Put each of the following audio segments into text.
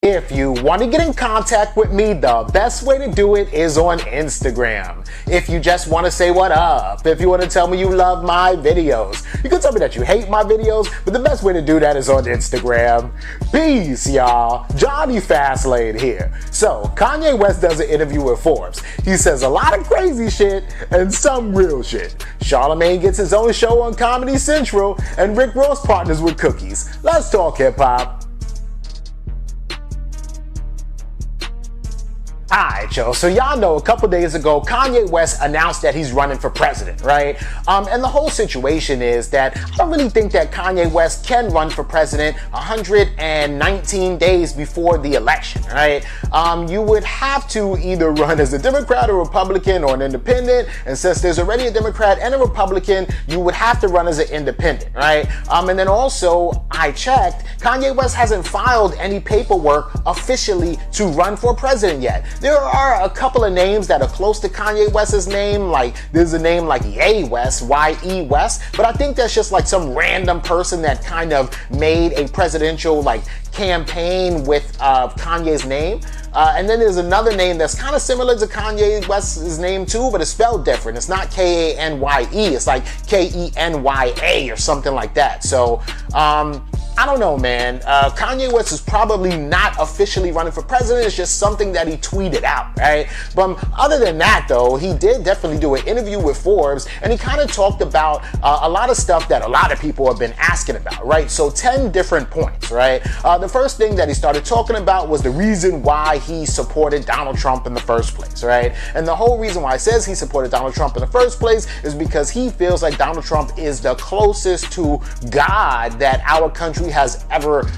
If you want to get in contact with me, the best way to do it is on Instagram. If you just want to say what up, if you want to tell me you love my videos, you can tell me that you hate my videos, but the best way to do that is on Instagram. Peace, y'all. Johnny Fastlane here. So, Kanye West does an interview with Forbes. He says a lot of crazy shit and some real shit. Charlamagne gets his own show on Comedy Central, and Rick Ross partners with Cookies. Let's talk hip-hop. Alright, yo, so y'all know a couple days ago Kanye West announced that he's running for president, right? And the whole situation is that I don't really think that Kanye West can run for president 119 days before the election, right? You would have to either run as a Democrat or Republican or an independent, and since there's already a Democrat and a Republican, you would have to run as an independent, right? And then also, I checked, Kanye West hasn't filed any paperwork officially to run for president yet. There are a couple of names that are close to Kanye West's name, like there's a name like Ye West, Y-E West, but I think that's just like some random person that kind of made a presidential like campaign with Kanye's name. And then there's another name that's kind of similar to Kanye West's name too, but it's spelled different. It's not K-A-N-Y-E, it's like K-E-N-Y-A or something like that. So, I don't know, man. Kanye West is probably not officially running for president. It's just something that he tweeted out, right? But other than that, though, he did definitely do an interview with Forbes, and he kind of talked about a lot of stuff that a lot of people have been asking about, right? So 10 different points, right? The first thing that he started talking about was the reason why he supported Donald Trump in the first place, right? And the whole reason why he says he supported Donald Trump in the first place is because he feels like Donald Trump is the closest to God that our country has ever,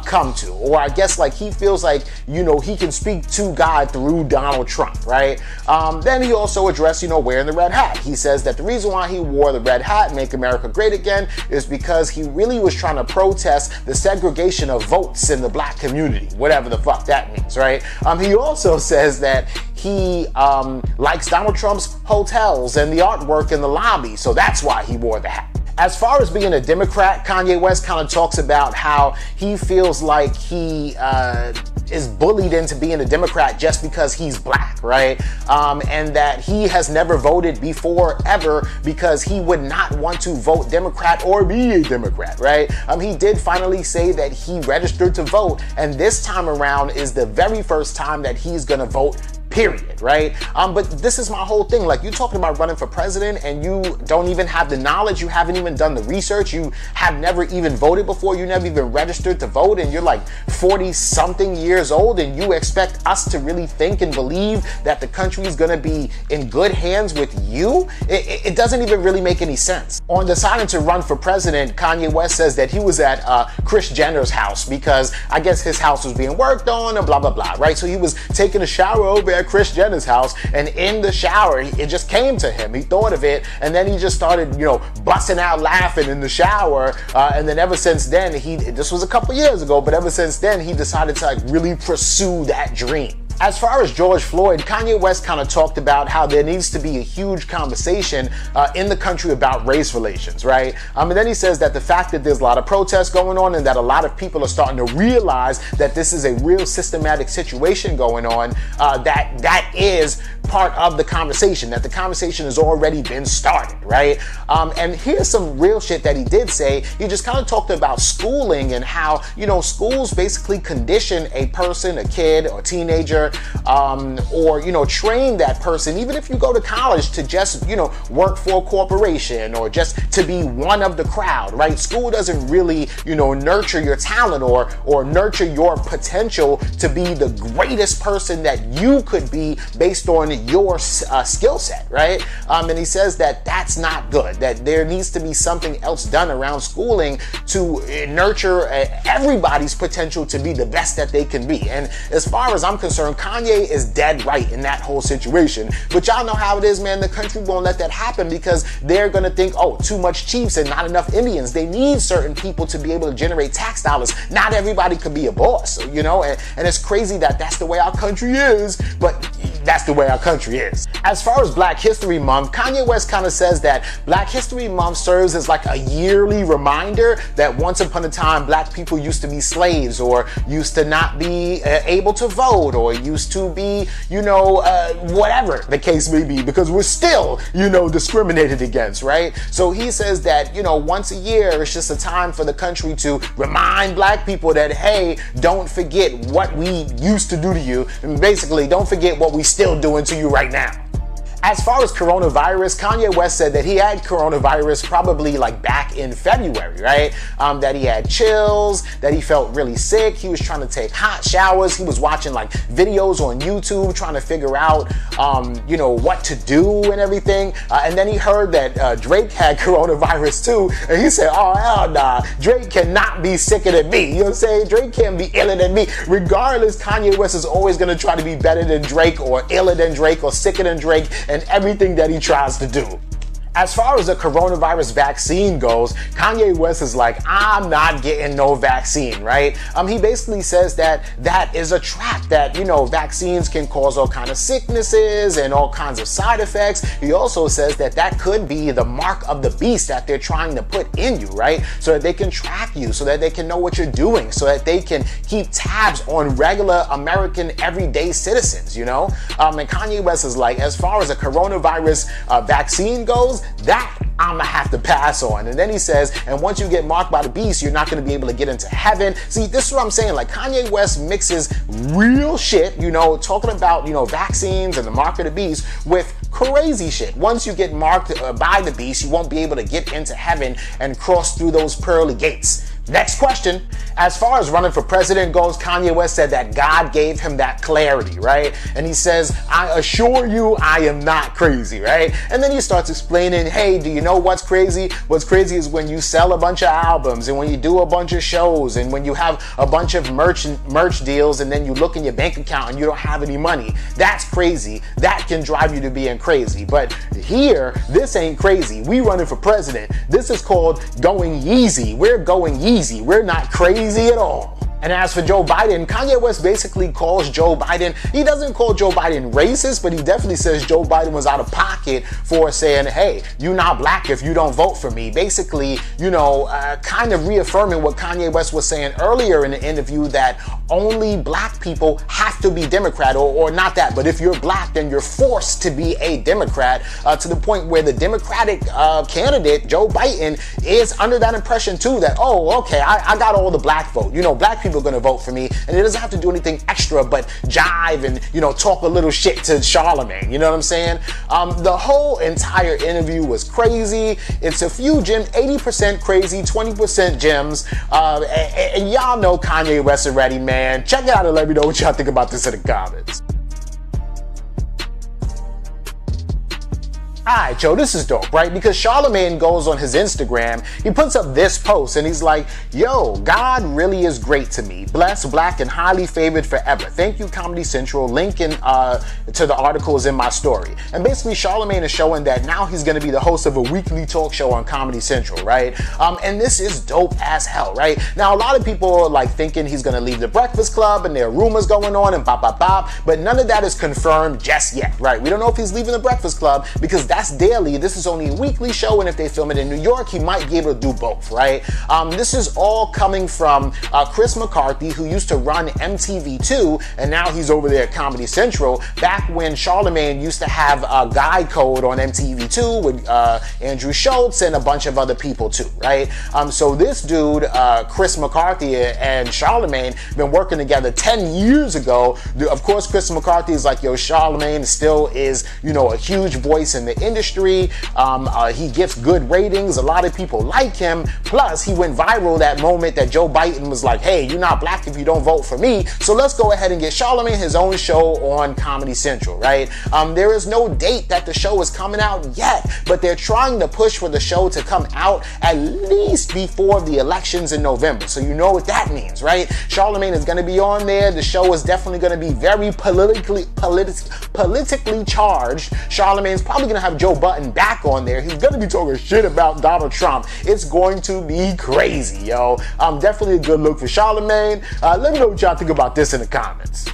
come to. Or I guess like he feels like, he can speak to God through Donald Trump, right? Then he also addressed, wearing the red hat. He says that the reason why he wore the red hat, Make America Great Again, is because he really was trying to protest the segregation of votes in the black community, whatever the fuck that means, right? He also says that he likes Donald Trump's hotels and the artwork in the lobby, so that's why he wore the hat. As far as being a Democrat, Kanye West kind of talks about how he feels like he is bullied into being a Democrat just because he's black, right? And that he has never voted before ever because he would not want to vote Democrat or be a Democrat, right? He did finally say that he registered to vote, and this time around is the very first time that he's gonna vote, period, right? But this is my whole thing. Like, you're talking about running for president and you don't even have the knowledge, you haven't even done the research, you have never even voted before, you never even registered to vote, and you're like 40 something years old, and you expect us to really think and believe that the country is gonna be in good hands with you? It doesn't even really make any sense. On deciding to run for president, Kanye West says that he was at Kris Jenner's house because I guess his house was being worked on and blah, blah, blah, right? So he was taking a shower over at Kris Jenner's house, and in the shower, it just came to him. He thought of it, and then he just started, busting out laughing in the shower. And then ever since then, this was a couple years ago, but ever since then, he decided to like really pursue that dream. As far as George Floyd, Kanye West kind of talked about how there needs to be a huge conversation in the country about race relations, right? And then he says that the fact that there's a lot of protests going on and that a lot of people are starting to realize that this is a real systematic situation going on, that is part of the conversation, that the conversation has already been started, right? And here's some real shit that he did say. He just kind of talked about schooling and how, schools basically condition a person, a kid or teenager, or train that person, even if you go to college, to just work for a corporation or just to be one of the crowd, right? School doesn't really nurture your talent or nurture your potential to be the greatest person that you could be based on your skill set, right? And he says that that's not good, that there needs to be something else done around schooling to nurture everybody's potential to be the best that they can be. And as far as I'm concerned, Kanye is dead right in that whole situation. But y'all know how it is, man. The country won't let that happen because they're gonna think, oh, too much Chiefs and not enough Indians. They need certain people to be able to generate tax dollars. Not everybody could be a boss, and it's crazy that that's the way our country is, but that's the way our country is. As far as Black History Month, Kanye West kind of says that Black History Month serves as like a yearly reminder that once upon a time black people used to be slaves, or used to not be able to vote, or used to be, whatever the case may be, because we're still, discriminated against, right? So he says that, once a year it's just a time for the country to remind black people that, hey, don't forget what we used to do to you, and basically don't forget what we still doing to you right now. As far as coronavirus, Kanye West said that he had coronavirus probably like back in February, right? That he had chills, that he felt really sick. He was trying to take hot showers. He was watching like videos on YouTube trying to figure out, what to do and everything. And then he heard that Drake had coronavirus too. And he said, oh, hell nah, Drake cannot be sicker than me. You know what I'm saying? Drake can't be iller than me. Regardless, Kanye West is always going to try to be better than Drake, or iller than Drake, or sicker than Drake, and everything that he tries to do. As far as the coronavirus vaccine goes, Kanye West is like, I'm not getting no vaccine, right? He basically says that that is a trap, that, vaccines can cause all kinds of sicknesses and all kinds of side effects. He also says that that could be the mark of the beast that they're trying to put in you, right? So that they can track you, so that they can know what you're doing, so that they can keep tabs on regular American everyday citizens, And Kanye West is like, as far as the coronavirus vaccine goes, that I'ma have to pass on. And then he says, and once you get marked by the beast, you're not gonna be able to get into heaven. See, this is what I'm saying. Like, Kanye West mixes real shit, talking about, vaccines and the mark of the beast, with crazy shit. Once you get marked by the beast, you won't be able to get into heaven and cross through those pearly gates. Next question. As far as running for president goes, Kanye West said that God gave him that clarity, right? And he says, I assure you I am not crazy, right? And then he starts explaining, hey, do you know what's crazy? What's crazy is when you sell a bunch of albums, and when you do a bunch of shows, and when you have a bunch of merch deals, and then you look in your bank account and you don't have any money. That's crazy. That can drive you to being crazy. But here, this ain't crazy. We running for president. This is called going Yeezy. We're going Yeezy. We're not crazy at all. And as for Joe Biden, Kanye West basically calls Joe Biden, he doesn't call Joe Biden racist, but he definitely says Joe Biden was out of pocket for saying, hey, you're not black if you don't vote for me. Basically, kind of reaffirming what Kanye West was saying earlier in the interview, that only black people have to be Democrat, or not that, but if you're black, then you're forced to be a Democrat, to the point where the Democratic candidate, Joe Biden, is under that impression too, that, oh, okay, I got all the black vote. Black people are going to vote for me, and it doesn't have to do anything extra but jive and talk a little shit to Charlamagne. You know what I'm saying? The whole entire interview was crazy. It's a few gems, 80% crazy, 20% gems, and y'all know Kanye West already, man. Check it out and let me know what y'all think about this in the comments. Alright, yo, this is dope, right? Because Charlamagne goes on his Instagram, he puts up this post, and he's like, yo, God really is great to me. Blessed, black, and highly favored forever. Thank you, Comedy Central. Link to the article is in my story. And basically, Charlamagne is showing that now he's going to be the host of a weekly talk show on Comedy Central, right? And this is dope as hell, right? Now, a lot of people are like thinking he's going to leave the Breakfast Club, and there are rumors going on, and bop, bop, bop, but none of that is confirmed just yet, right? We don't know if he's leaving the Breakfast Club, because that's daily. This is only a weekly show, and if they film it in New York, he might be able to do both, right? This is all coming from Chris McCarthy, who used to run MTV2, and now he's over there at Comedy Central, back when Charlamagne used to have a guide code on MTV2 with Andrew Schultz and a bunch of other people too, right? So this dude, Chris McCarthy and Charlamagne, been working together 10 years ago. Of course, Chris McCarthy is like, yo, Charlamagne still is, a huge voice in the industry. He gets good ratings. A lot of people like him. Plus, he went viral that moment that Joe Biden was like, hey, you're not black if you don't vote for me. So let's go ahead and get Charlamagne his own show on Comedy Central, right? There is no date that the show is coming out yet, but they're trying to push for the show to come out at least before the elections in November. So you know what that means, right? Charlamagne is going to be on there. The show is definitely going to be very politically charged. Charlamagne's probably going to have Joe Biden back on there. He's going to be talking shit about Donald Trump. It's going to be crazy, yo. Definitely a good look for Charlamagne. Let me know what y'all think about this in the comments.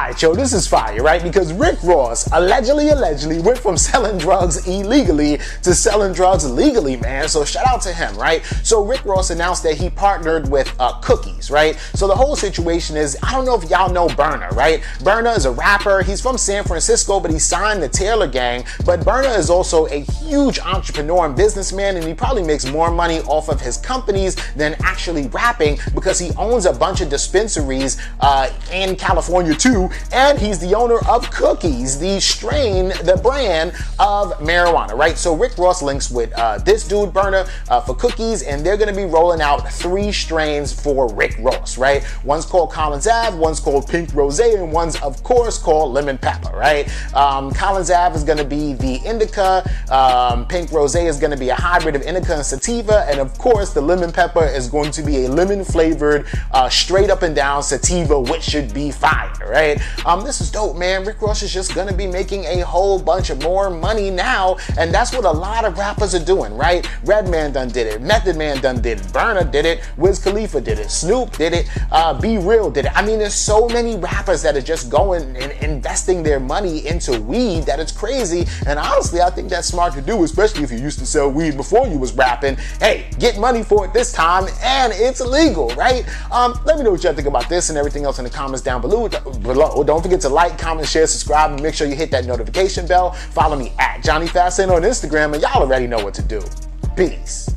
Alright, yo, this is fire, right? Because Rick Ross allegedly went from selling drugs illegally to selling drugs legally, man. So shout out to him, right? So Rick Ross announced that he partnered with Cookies, right? So the whole situation is, I don't know if y'all know Berner, right? Berner is a rapper. He's from San Francisco, but he signed the Taylor Gang. But Berner is also a huge entrepreneur and businessman, and he probably makes more money off of his companies than actually rapping, because he owns a bunch of dispensaries in California too, and he's the owner of Cookies, the strain, the brand of marijuana, right? So Rick Ross links with this dude Berner for Cookies, and they're gonna be rolling out 3 strains for Rick Ross, right? One's called Collins Ave, one's called Pink Rosé, and one's of course called Lemon Pepper, right? Collins Ave is gonna be the indica, Pink Rosé is gonna be a hybrid of indica and sativa, and of course the Lemon Pepper is going to be a lemon flavored, straight up and down sativa, which should be fire, right? This is dope, man. Rick Ross is just gonna be making a whole bunch of more money now, and that's what a lot of rappers are doing, right? Redman done did it, Method Man done did it, Burner did it, Wiz Khalifa did it, Snoop did it, Be Real did it. I mean, there's so many rappers that are just going and investing their money into weed that it's crazy, and honestly, I think that's smart to do, especially if you used to sell weed before you was rapping. Hey, get money for it this time, and it's legal, right? Let me know what y'all think about this and everything else in the comments down below. Don't forget to like, comment, share, subscribe, and make sure you hit that notification bell. Follow me at Johnny Fastlane on Instagram, and y'all already know what to do. Peace.